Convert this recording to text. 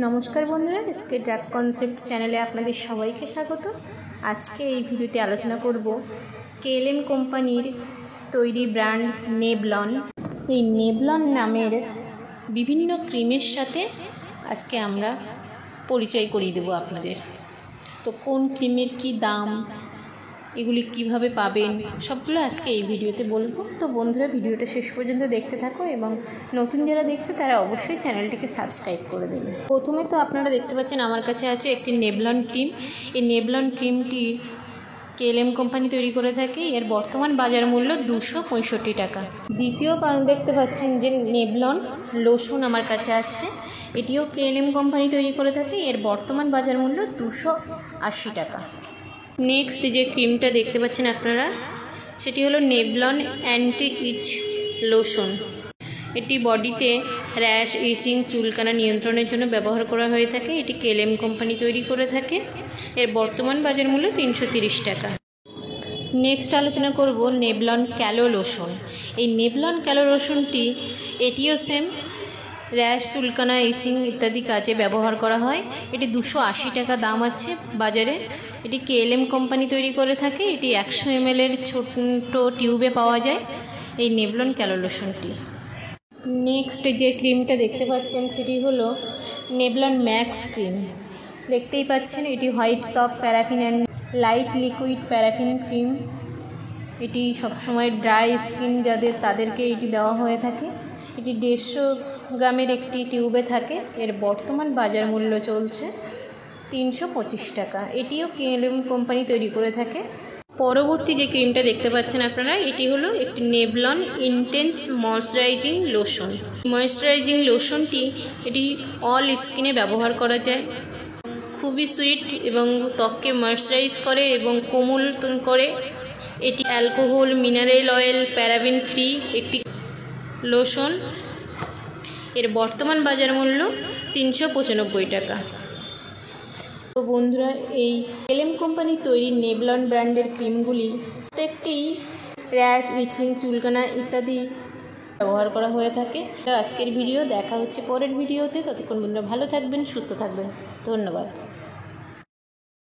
নমস্কার বন্ধুরা, SK drug concept চ্যানেলে আপনাদের সবাইকে স্বাগত। আজকে এই ভিডিওতে আলোচনা করব কেএলএম কোম্পানির তৈরি ব্র্যান্ড নেবলন। এই নেবলন নামের বিভিন্ন ক্রিমের সাথে আজকে আমরা পরিচয় করিয়ে দেব আপনাদের। তো কোন ক্রিমের কি দাম, এগুলি কিভাবে পাবেন, সবগুলো আজকে এই ভিডিওতে বলবো। তো বন্ধুরা, ভিডিওটা শেষ পর্যন্ত দেখতে থাকো এবং নতুন যারা দেখছো তারা অবশ্যই চ্যানেলটিকে সাবস্ক্রাইব করে দেবে। প্রথমে তো আপনারা দেখতে পাচ্ছেন আমার কাছে আছে একটি নেবলন ক্রিম। এই নেবলন ক্রিমটি কেএলএম কোম্পানি তৈরি করে থাকে। এর বর্তমান বাজার মূল্য 265 টাকা। দ্বিতীয় দেখতে পাচ্ছেন যে নেবলন লোশন আমার কাছে আছে, এটিও কেএলএম কোম্পানি তৈরি করে থাকে। এর বর্তমান বাজার মূল্য 280 টাকা। নেক্সট যে ক্রিমটা দেখতে পাচ্ছেন আপনারা, সেটি হলো নেবলন অ্যান্টি ইচ লোশন। এটি বডিতে র্যাশ, ইচিং, চুলকানা নিয়ন্ত্রণের জন্য ব্যবহার করা হয়ে থাকে। এটি কেএলএম কোম্পানি তৈরি করে থাকে। এর বর্তমান বাজার মূল্য 330 টাকা। নেক্সট আলোচনা করব নেবলন ক্যালো লোশন। এই নেবলন ক্যালো লোশনটি এটিও সেম র্যাশ, চুলকানা, ইচিং ইত্যাদি কাজে ব্যবহার করা হয়। এটি 280 টাকা দাম আছে বাজারে। এটি কেএলএম কোম্পানি তৈরি করে থাকে। এটি 100 ml এর ছোট টিউবে পাওয়া যায় এই নেবলন ক্যালো লোশনটি। নেক্সট যে ক্রিমটা দেখতে পাচ্ছেন সেটি হলো নেবলন ম্যাক্স ক্রিম। দেখতেই পাচ্ছেন এটি white soft paraffin and light liquid paraffin cream. এটি সবসময় ড্রাই স্কিন যাদের, তাদেরকে এটি দেওয়া হয়ে থাকে। এটি 150 গ্রামের একটি টিউবে থাকে। এর বর্তমান বাজার মূল্য চলছে 325 টাকা। এটিও কেএলএম কোম্পানি তৈরি করে থাকে। পরবর্তী যে ক্রিমটা দেখতে পাচ্ছেন আপনারা, এটি হলো একটি নেবলন ইন্টেন্স ময়শ্চারাইজিং লোশন। ময়শ্চারাইজিং লোশনটি এটি অল স্কিনে ব্যবহার করা যায়। খুবই সুইট এবং ত্বককে ময়শ্চারাইজ করে এবং কোমল করে। এটি alcohol, mineral oil, paraben free একটি লোশন। এর বর্তমান বাজার মূল্য 395 টাকা। তো বন্ধুরা, এই কেএলএম কোম্পানির তৈরি নেবলন ব্র্যান্ডের ক্রিমগুলি প্রত্যেকটি র্যাশ, ইচিং, চুলকানা ইত্যাদি ব্যবহার করা হয়ে থাকে। আজকের ভিডিও দেখা হচ্ছে পরের ভিডিওতে। ততক্ষণ বন্ধুরা ভালো থাকবেন, সুস্থ থাকবেন। ধন্যবাদ।